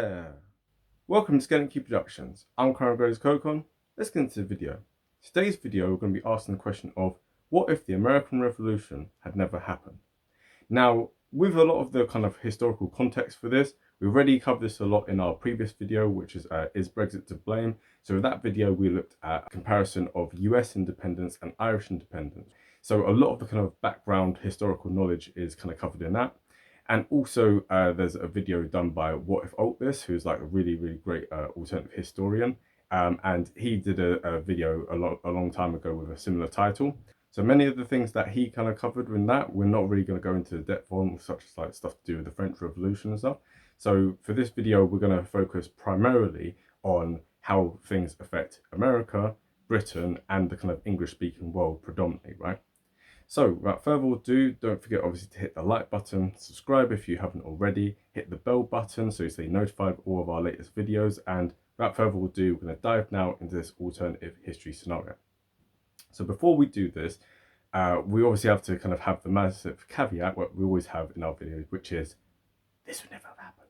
there! Welcome to Geopolitical Productions. I'm Cocon. Let's get into the video. Today's video we're going to be asking the question of what if the American Revolution had never happened? Now, with a lot of the kind of historical context for this, we've already covered this a lot in our previous video, which is Brexit to blame? So in that video we looked at a comparison of US independence and Irish independence. So a lot of the kind of background historical knowledge is kind of covered in that. And also there's a video done by Whatif, who's like a really great alternative historian. And he did a video a long time ago with a similar title. So many of the things that he kind of covered in that, we're not really going to go into the depth on, such as like stuff to do with the French Revolution and stuff. So for this video, we're going to focus primarily on how things affect America, Britain, and the kind of English-speaking world predominantly, right? So without further ado, don't forget obviously to hit the like button, subscribe if you haven't already, hit the bell button so you stay notified of all of our latest videos, and without further ado, we're going to dive now into this alternative history scenario. So before we do this, we obviously have to kind of have the massive caveat, what we always have in our videos, which is this would never have happened.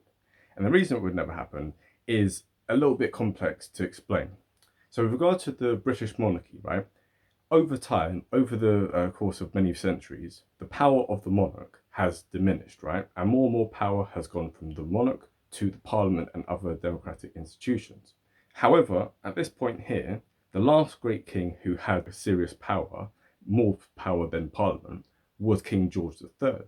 And the reason it would never happen is a little bit complex to explain. So with regard to the British monarchy, right? Over time, over the course of many centuries, the power of the monarch has diminished, right? And more power has gone from the monarch to the parliament and other democratic institutions. However, at this point here, the last great king who had serious power, more power than parliament, was King George III.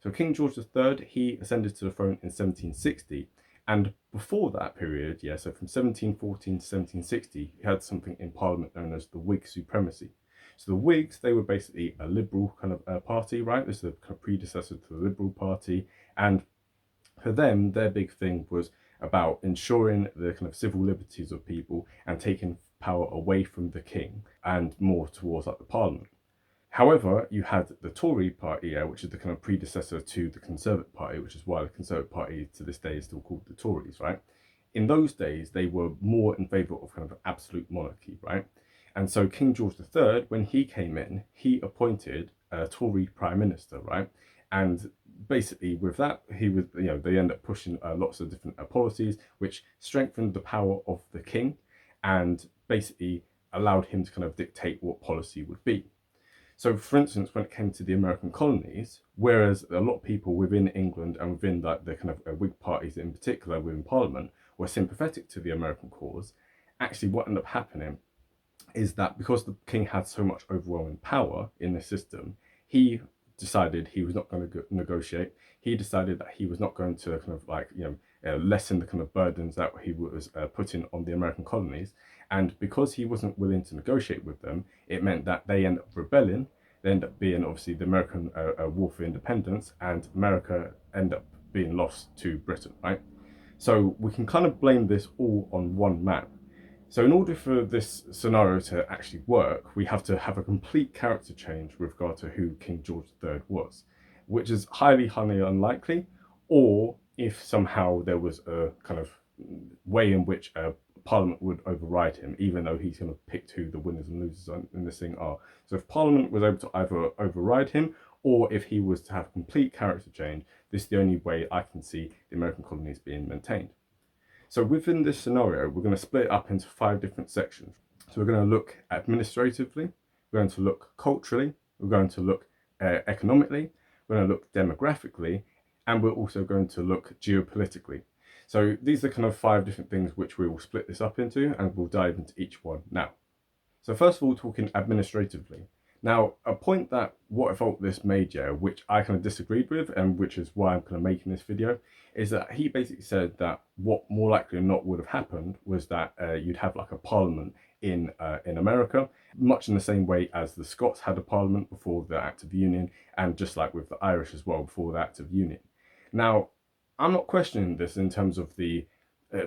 So King George III, he ascended to the throne in 1760. And before that period, so from 1714 to 1760, he had something in Parliament known as the Whig supremacy. So the Whigs, they were basically a liberal kind of party, right? This is a kind of predecessor to the Liberal Party. And for them, their big thing was about ensuring the kind of civil liberties of people and taking power away from the king and more towards like the Parliament. However, you had the Tory party, which is the kind of predecessor to the Conservative Party, which is why the Conservative Party to this day is still called the Tories, right? In those days, they were more in favour of kind of absolute monarchy, right? And so King George III, when he came in, he appointed a Tory Prime Minister, right? And basically with that, he was, they end up pushing lots of different policies, which strengthened the power of the king and basically allowed him to kind of dictate what policy would be. So, for instance, when it came to the American colonies, whereas a lot of people within England and within like the kind of Whig parties in particular within Parliament were sympathetic to the American cause, actually what ended up happening is that because the king had so much overwhelming power in the system, he decided he was not going to negotiate. He decided that he was not going to kind of like, lessen the kind of burdens that he was putting on the American colonies. And because he wasn't willing to negotiate with them, it meant that they ended up rebelling. They ended up being obviously the American War for Independence, and America ended up being lost to Britain, right? So we can kind of blame this all on one man. So in order for this scenario to actually work, we have to have a complete character change with regard to who King George III was, which is highly unlikely, or if somehow there was a kind of way in which Parliament would override him, even though he's kind of picked who the winners and losers in this thing are. So if Parliament was able to either override him, or if he was to have complete character change, this is the only way I can see the American colonies being maintained. So within this scenario, we're going to split it up into 5 different sections. So we're going to look administratively, we're going to look culturally, we're going to look economically, we're going to look demographically, and we're also going to look geopolitically. So these are kind of 5 different things which we will split this up into, and we'll dive into each one now. So first of all, talking administratively. Now, a point that Whatif made, which I kind of disagreed with, and which is why I'm kind of making this video, is that he basically said that what more likely than not would have happened was that you'd have like a parliament in America, much in the same way as the Scots had a parliament before the Act of Union, and just like with the Irish as well before the Act of Union. Now, I'm not questioning this in terms of the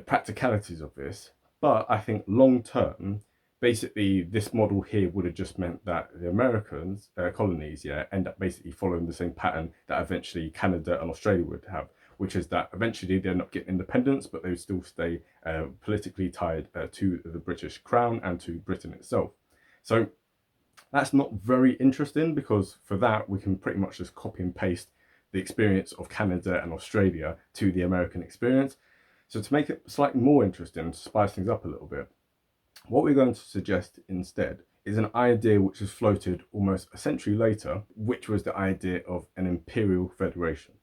practicalities of this, but I think long term, basically this model here would have just meant that the Americans colonies end up basically following the same pattern that eventually Canada and Australia would have, which is that eventually they end up getting independence, but they would still stay politically tied to the British Crown and to Britain itself. So that's not very interesting, because for that we can pretty much just copy and paste the experience of Canada and Australia to the American experience. So to make it slightly more interesting, to spice things up a little bit, what we're going to suggest instead is an idea which was floated almost a century later, which was the idea of an imperial federation.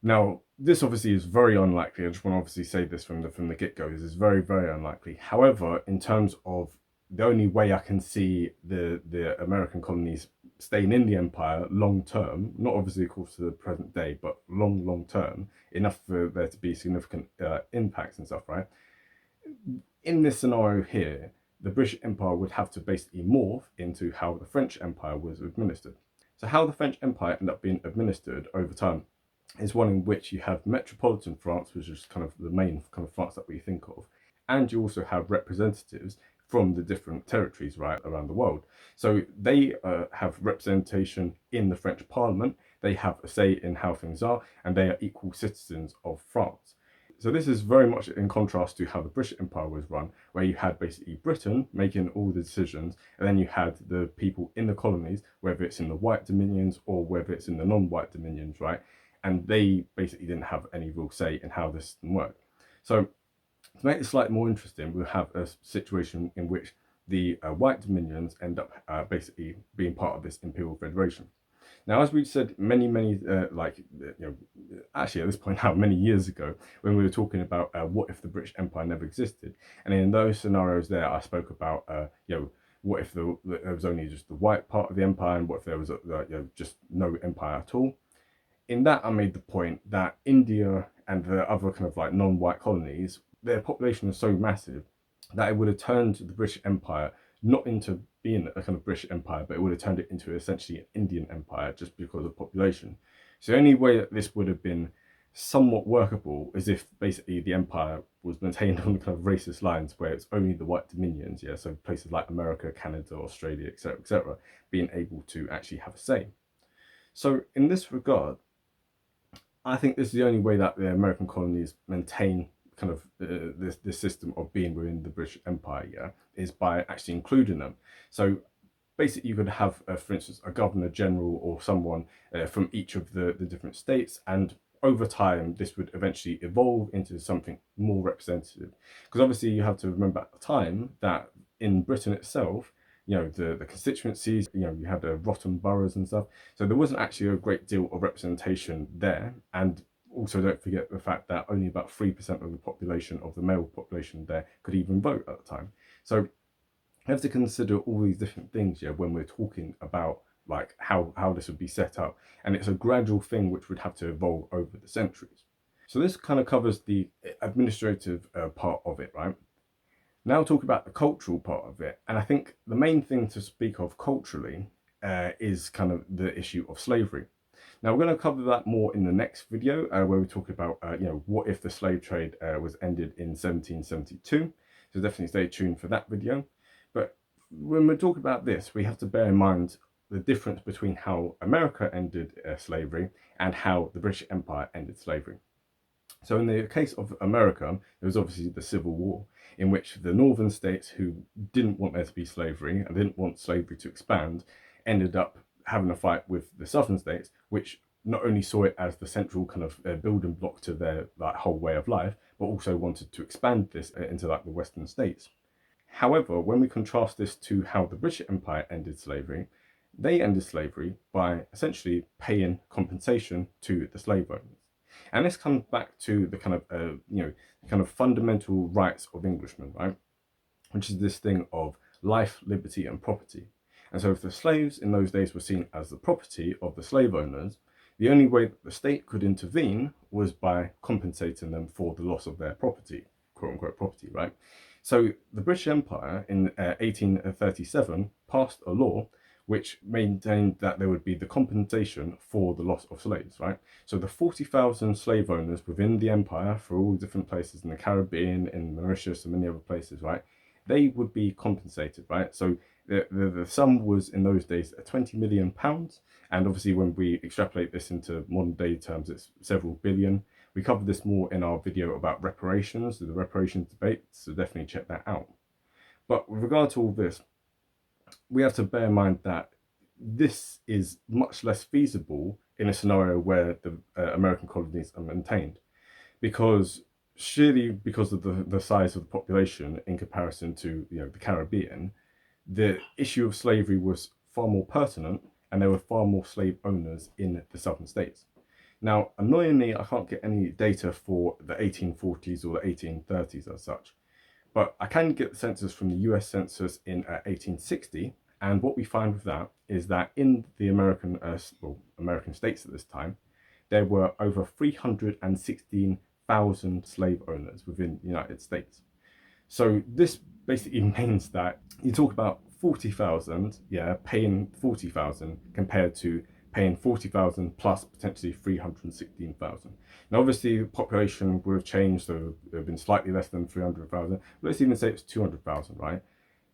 Now, this obviously is very unlikely. I just want to obviously say this from the get-go. This is very, very unlikely. However, in terms of the only way I can see the American colonies staying in the empire long term, not obviously of course to the present day, but long term, enough for there to be significant impacts and stuff, right? In this scenario here, the British Empire would have to basically morph into how the French Empire was administered. So how the French Empire ended up being administered over time is one in which you have metropolitan France, which is kind of the main kind of France that we think of, and you also have representatives from the different territories right around the world. So they have representation in the French Parliament, they have a say in how things are, and they are equal citizens of France. So this is very much in contrast to how the British Empire was run, where you had basically Britain making all the decisions, and then you had the people in the colonies, whether it's in the white dominions or whether it's in the non-white dominions, right? And they basically didn't have any real say in how this system worked. So to make this slightly more interesting, we'll have a situation in which the white dominions end up basically being part of this imperial federation. Now, as we've said many, actually at this point now, many years ago, when we were talking about what if the British Empire never existed, and in those scenarios there, I spoke about, what if there was only just the white part of the empire, and what if there was just no empire at all. In that, I made the point that India and the other kind of like non-white colonies, their population is so massive that it would have turned the British Empire not into being a kind of British Empire, but it would have turned it into essentially an Indian Empire just because of population. So the only way that this would have been somewhat workable is if basically the empire was maintained on kind of racist lines where it's only the white dominions, so places like America, Canada, Australia, etc., being able to actually have a say. So in this regard, I think this is the only way that the American colonies maintain kind of this system of being within the British Empire, is by actually including them. So basically you could have, for instance, a governor general or someone from each of the different states, and over time this would eventually evolve into something more representative. Because obviously you have to remember at the time that in Britain itself, the constituencies, you had the rotten boroughs and stuff. So there wasn't actually a great deal of representation there. And also don't forget the fact that only about 3% of the population, of the male population there, could even vote at the time. So you have to consider all these different things when we're talking about like how this would be set up. And it's a gradual thing which would have to evolve over the centuries. So this kind of covers the administrative part of it, right? Now talk about the cultural part of it, and I think the main thing to speak of culturally is kind of the issue of slavery. Now we're going to cover that more in the next video, where we talk about what if the slave trade was ended in 1772. So definitely stay tuned for that video. But when we talk about this, we have to bear in mind the difference between how America ended slavery and how the British Empire ended slavery. So in the case of America, there was obviously the Civil War, in which the northern states who didn't want there to be slavery and didn't want slavery to expand ended up having a fight with the southern states, which not only saw it as the central kind of building block to their whole way of life, but also wanted to expand this into the western states. However, when we contrast this to how the British Empire ended slavery, they ended slavery by essentially paying compensation to the slave owners. And this comes back to the kind of fundamental rights of Englishmen, right? Which is this thing of life, liberty, and property. And so if the slaves in those days were seen as the property of the slave owners, the only way that the state could intervene was by compensating them for the loss of their property, quote unquote property, right? So the British Empire in 1837 passed a law which maintained that there would be the compensation for the loss of slaves, right? So the 40,000 slave owners within the empire for all different places in the Caribbean, in Mauritius and many other places, right? They would be compensated, right? So the sum was in those days £20 million. And obviously when we extrapolate this into modern day terms, it's several billion. We covered this more in our video about reparations, the reparations debate, so definitely check that out. But with regard to all this, we have to bear in mind that this is much less feasible in a scenario where the American colonies are maintained, because surely because of the size of the population in comparison to the Caribbean, the issue of slavery was far more pertinent, and there were far more slave owners in the southern states. Now, annoyingly, I can't get any data for the 1840s or the 1830s as such, but I can get the census from the US Census in 1860, and what we find with that is that in the American states at this time, there were over 316,000 slave owners within the United States. So this basically means that you talk about 40,000, paying 40,000 compared to paying 40,000 plus potentially 316,000. Now, obviously, the population would have changed, so it would have been slightly less than 300,000. Let's even say it's 200,000, right?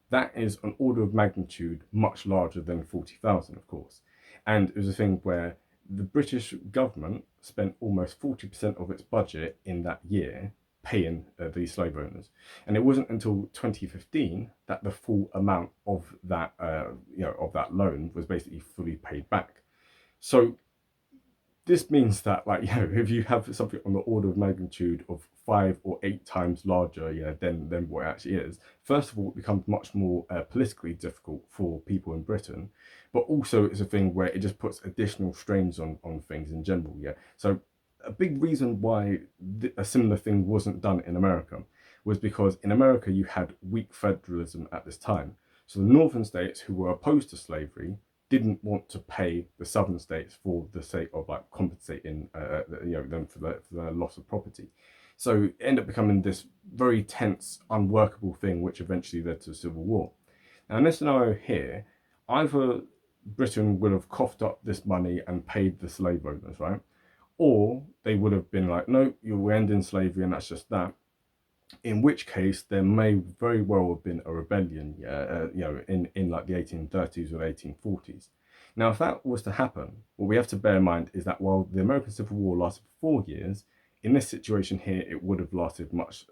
That is an order of magnitude much larger than 40,000, of course. And it was a thing where the British government spent almost 40% of its budget in that year paying these slave owners, and it wasn't until 2015 that the full amount of that of that loan was basically fully paid back. So this means that, if you have something on the order of magnitude of 5 or 8 times larger, than what it actually is, first of all, it becomes much more politically difficult for people in Britain, but also it's a thing where it just puts additional strains on things in general. So a big reason why a similar thing wasn't done in America was because in America you had weak federalism at this time. So the northern states, who were opposed to slavery, didn't want to pay the southern states for the sake of compensating them for the loss of property. So it ended up becoming this very tense, unworkable thing, which eventually led to a civil war. Now, in this scenario here, either Britain would have coughed up this money and paid the slave owners, right? Or they would have been like, no, you're ending slavery and that's just that. In which case, there may very well have been a rebellion, in like the 1830s or 1840s. Now, if that was to happen, what we have to bear in mind is that while the American Civil War lasted for 4 years, in this situation here, it would have lasted much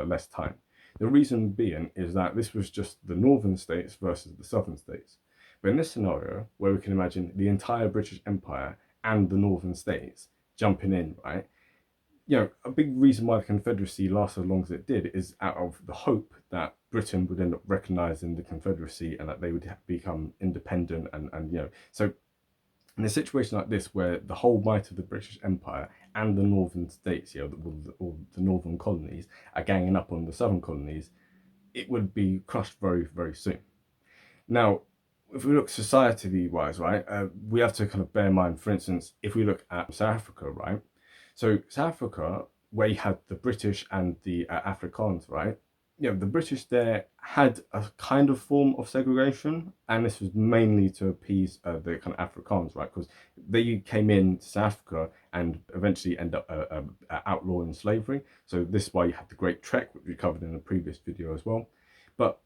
less time. The reason being is that this was just the northern states versus the southern states. But in this scenario, where we can imagine the entire British Empire and the northern states jumping in, right? A big reason why the Confederacy lasted as long as it did is out of the hope that Britain would end up recognising the Confederacy and that they would become independent. So in a situation like this, where the whole might of the British Empire and the northern states, or the northern colonies, are ganging up on the southern colonies, it would be crushed very, very soon. Now, if we look society-wise, right, we have to kind of bear in mind, for instance, if we look at South Africa, right? So South Africa, where you had the British and the Afrikaans, right? The British there had a kind of form of segregation, and this was mainly to appease the kind of Afrikaans, right? Because they came in to South Africa and eventually end up outlawing slavery. So this is why you had the Great Trek, which we covered in a previous video as well. But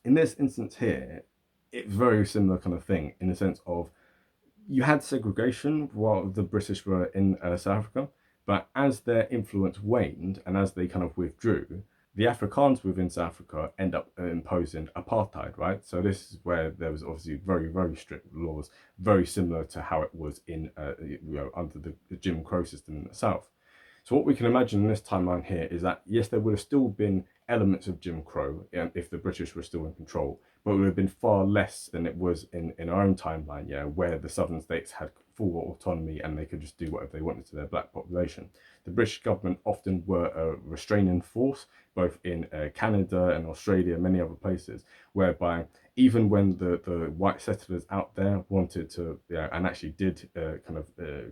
in this instance here, it's a very similar kind of thing in the sense of you had segregation while the British were in South Africa, but as their influence waned and as they kind of withdrew, the Afrikaans within South Africa end up imposing apartheid, right? So this is where there was obviously very, very strict laws, very similar to how it was in under the Jim Crow system in the South. So what we can imagine in this timeline here is that, yes, there would have still been elements of Jim Crow if the British were still in control, but it would have been far less than it was in our own timeline, where the southern states had full autonomy and they could just do whatever they wanted to their black population. The British government often were a restraining force, both in Canada and Australia and many other places, whereby even when the white settlers out there wanted to, and actually did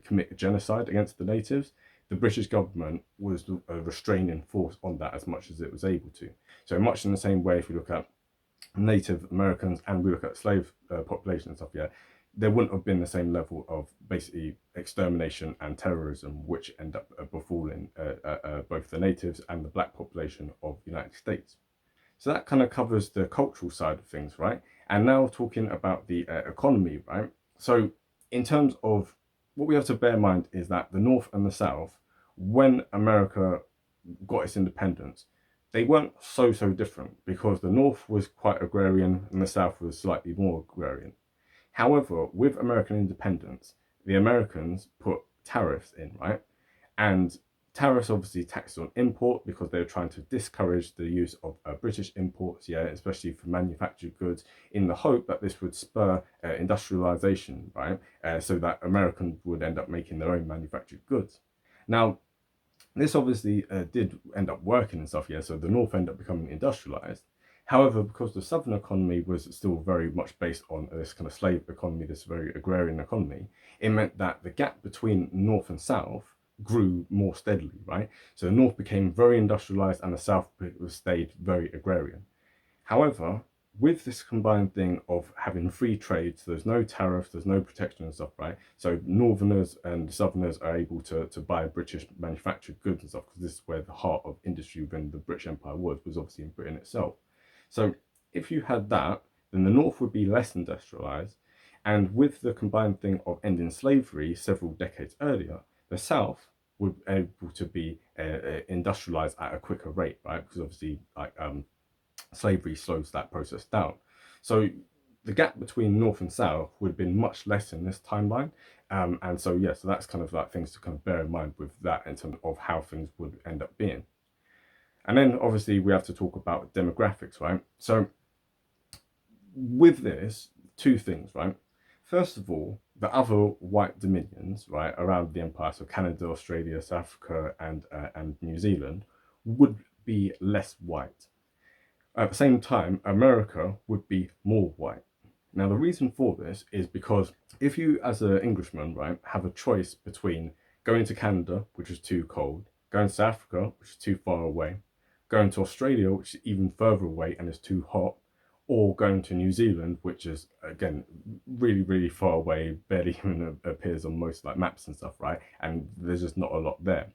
commit genocide against the natives, the British government was a restraining force on that as much as it was able to. So much in the same way, if we look at Native Americans and we look at slave population and stuff, there wouldn't have been the same level of basically extermination and terrorism which end up befalling both the natives and the black population of the United States. So that kind of covers the cultural side of things, right? And now talking about the economy, right? So in terms of what we have to bear in mind is that the North and the South, when America got its independence, they weren't so different, because the North was quite agrarian and the South was slightly more agrarian. However, with American independence, the Americans put tariffs in, right? And Tariffs obviously taxed on import because they were trying to discourage the use of British imports, yeah, especially for manufactured goods, in the hope that this would spur industrialization, right? So that Americans would end up making their own manufactured goods. Now, this obviously did end up working and stuff, yeah, so the North ended up becoming industrialized. However, because the Southern economy was still very much based on this kind of slave economy, this very agrarian economy, it meant that the gap between North and South grew more steadily, right? So the North became very industrialized and the South stayed very agrarian. However, with this combined thing of having free trade, so there's no tariffs, there's no protection and stuff, right? So Northerners and Southerners are able to buy British manufactured goods and stuff, because this is where the heart of industry within the British Empire was obviously in Britain itself. So if you had that, then the North would be less industrialized. And with the combined thing of ending slavery several decades earlier, the South would be able to be industrialized at a quicker rate, right? Because obviously, slavery slows that process down. So the gap between North and South would have been much less in this timeline. And so, yeah, so that's kind of like things to kind of bear in mind with that in terms of how things would end up being. And then obviously we have to talk about demographics, right? So with this, two things, right? First of all, the other white dominions, right, around the empire, so Canada, Australia, South Africa, and New Zealand, would be less white. At the same time, America would be more white. Now, the reason for this is because if you, as an Englishman, right, have a choice between going to Canada, which is too cold, going to South Africa, which is too far away, going to Australia, which is even further away and is too hot, or going to New Zealand, which is, again, really, really far away, barely even appears on most like maps and stuff, right? And there's just not a lot there.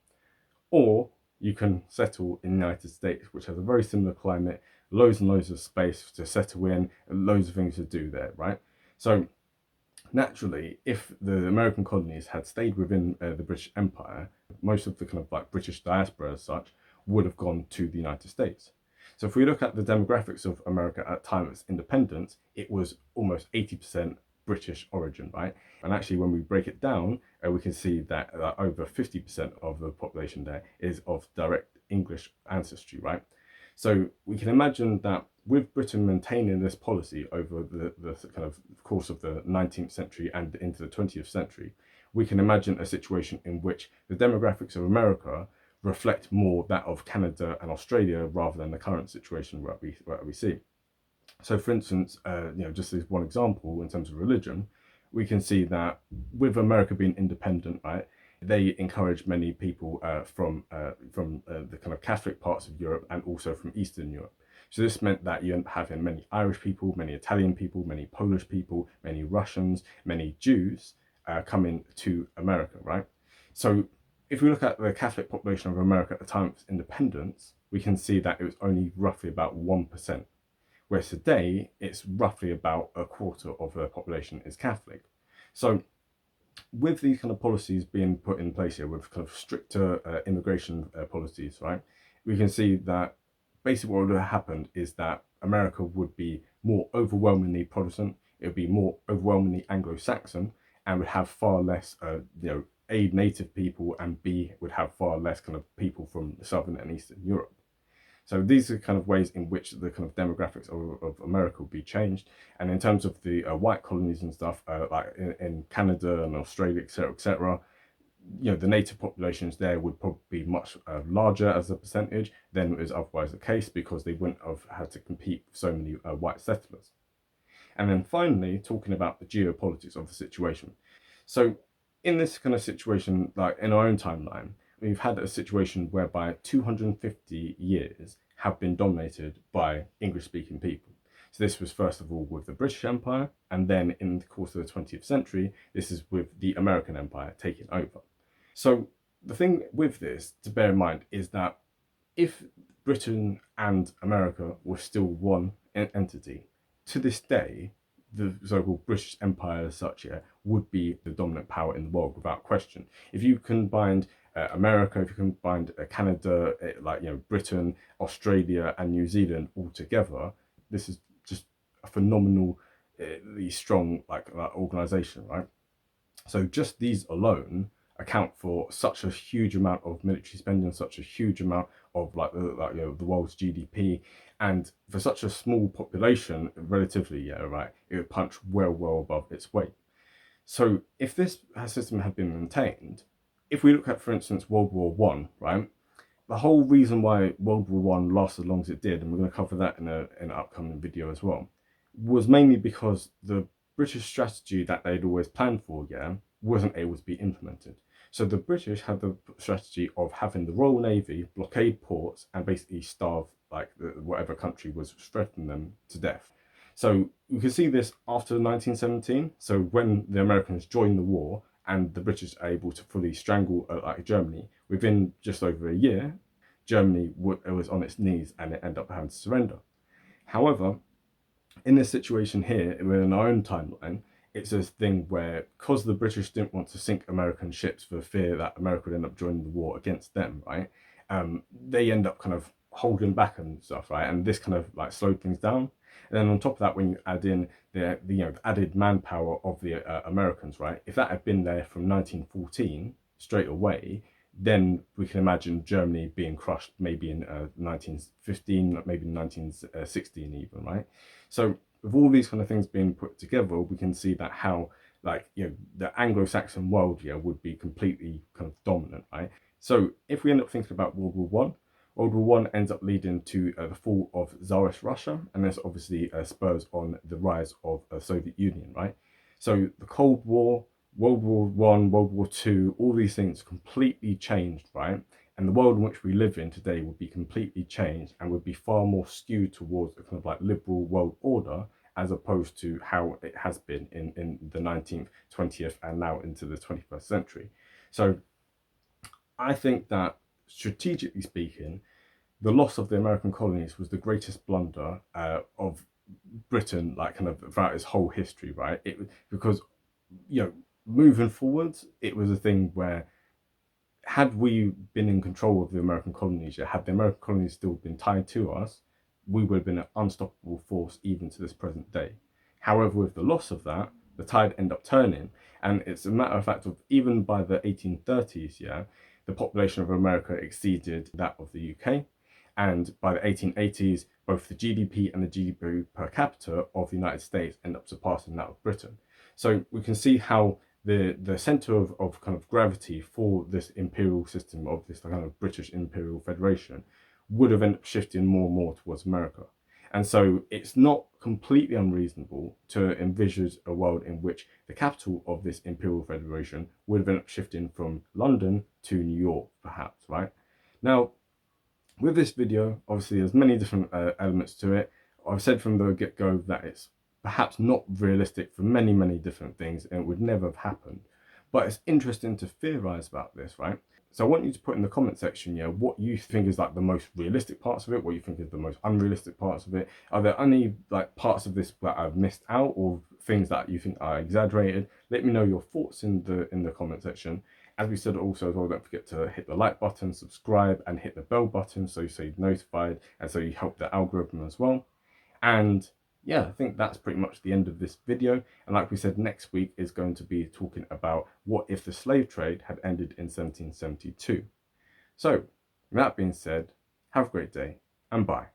Or you can settle in the United States, which has a very similar climate, loads and loads of space to settle in, and loads of things to do there, right? So naturally, if the American colonies had stayed within the British Empire, most of the kind of like British diaspora as such would have gone to the United States. So if we look at the demographics of America at the time of its independence, it was almost 80% British origin, right? And actually, when we break it down, we can see that over 50% of the population there is of direct English ancestry, right? So we can imagine that with Britain maintaining this policy over the kind of course of the 19th century and into the 20th century, we can imagine a situation in which the demographics of America reflect more that of Canada and Australia rather than the current situation where we see. So, for instance, just as one example in terms of religion, we can see that with America being independent, right, they encourage many people from the kind of Catholic parts of Europe and also from Eastern Europe. So this meant that you end up having many Irish people, many Italian people, many Polish people, many Russians, many Jews coming to America, right? So if we look at the Catholic population of America at the time of its independence, we can see that it was only roughly about 1%. Whereas today, it's roughly about a quarter of the population is Catholic. So with these kind of policies being put in place here, with kind of stricter immigration policies, right, we can see that basically what would have happened is that America would be more overwhelmingly Protestant, it would be more overwhelmingly Anglo-Saxon, and would have far less, A, native people, and B, would have far less kind of people from Southern and Eastern Europe. So these are kind of ways in which the kind of demographics of America will be changed. And in terms of the white colonies and stuff, like in Canada and Australia, etc., the native populations there would probably be much larger as a percentage than is otherwise the case, because they wouldn't have had to compete with so many white settlers. And then finally, talking about the geopolitics of the situation. So in this kind of situation, like in our own timeline, we've had a situation whereby 250 years have been dominated by English-speaking people. So this was first of all with the British Empire, and then in the course of the 20th century, this is with the American Empire taking over. So the thing with this to bear in mind is that if Britain and America were still one entity, to this day, the so-called British Empire as such would be the dominant power in the world without question. If you combined America, if you combined Canada, Britain, Australia, and New Zealand all together, this is just a phenomenally strong organization, right? So just these alone account for such a huge amount of military spending, such a huge amount of the world's GDP, and for such a small population, relatively, right, it would punch well above its weight. So if this system had been maintained, if we look at, for instance, World War One, right, the whole reason why World War One lasted as long as it did, and we're going to cover that in an upcoming video as well, was mainly because the British strategy that they'd always planned for, wasn't able to be implemented. So the British had the strategy of having the Royal Navy blockade ports and basically starve whatever country was threatening them to death. So you can see this after 1917. So when the Americans joined the war and the British are able to fully strangle Germany, within just over a year, Germany was on its knees and it ended up having to surrender. However, in this situation here, within our own timeline, it's this thing where, because the British didn't want to sink American ships for fear that America would end up joining the war against them, right? They end up kind of holding back and stuff, right? And this kind of slowed things down. And then on top of that, when you add in the added manpower of the Americans, right? If that had been there from 1914 straight away, then we can imagine Germany being crushed maybe in 1915, maybe 1916 even, right? So with all these kind of things being put together, we can see that how the Anglo-Saxon world would be completely kind of dominant, right? So if we end up thinking about World War One, World War One ends up leading to the fall of Tsarist Russia, and this obviously spurs on the rise of the Soviet Union, right? So the Cold War, World War One, World War Two, all these things completely changed, right? And the world in which we live in today would be completely changed and would be far more skewed towards a kind of liberal world order, as opposed to how it has been in the 19th, 20th, and now into the 21st century. So I think that, strategically speaking, the loss of the American colonies was the greatest blunder of Britain, kind of throughout its whole history, right? Because moving forwards, it was a thing where, had we been in control of the American colonies, had the American colonies still been tied to us, we would have been an unstoppable force even to this present day. However, with the loss of that, the tide ended up turning, and it's a matter of fact of even by the 1830s, the population of America exceeded that of the UK, and by the 1880s, both the GDP and the GDP per capita of the United States end up surpassing that of Britain. So we can see how the center of kind of gravity for this imperial system, of this kind of British Imperial Federation, would have ended up shifting more and more towards America. And so it's not completely unreasonable to envisage a world in which the capital of this Imperial Federation would have ended up shifting from London to New York, perhaps, right? Now, with this video, obviously there's many different elements to it. I've said from the get-go that it's perhaps not realistic for many different things, and it would never have happened. But it's interesting to theorize about this, right? So I want you to put in the comment section, what you think is the most realistic parts of it, what you think is the most unrealistic parts of it. Are there any parts of this that I've missed out, or things that you think are exaggerated? Let me know your thoughts in the comment section. As we said also as well, don't forget to hit the like button, subscribe, and hit the bell button so you're notified, and so you help the algorithm as well. And yeah, I think that's pretty much the end of this video. And like we said, next week is going to be talking about what if the slave trade had ended in 1772. So, with that being said, have a great day and bye.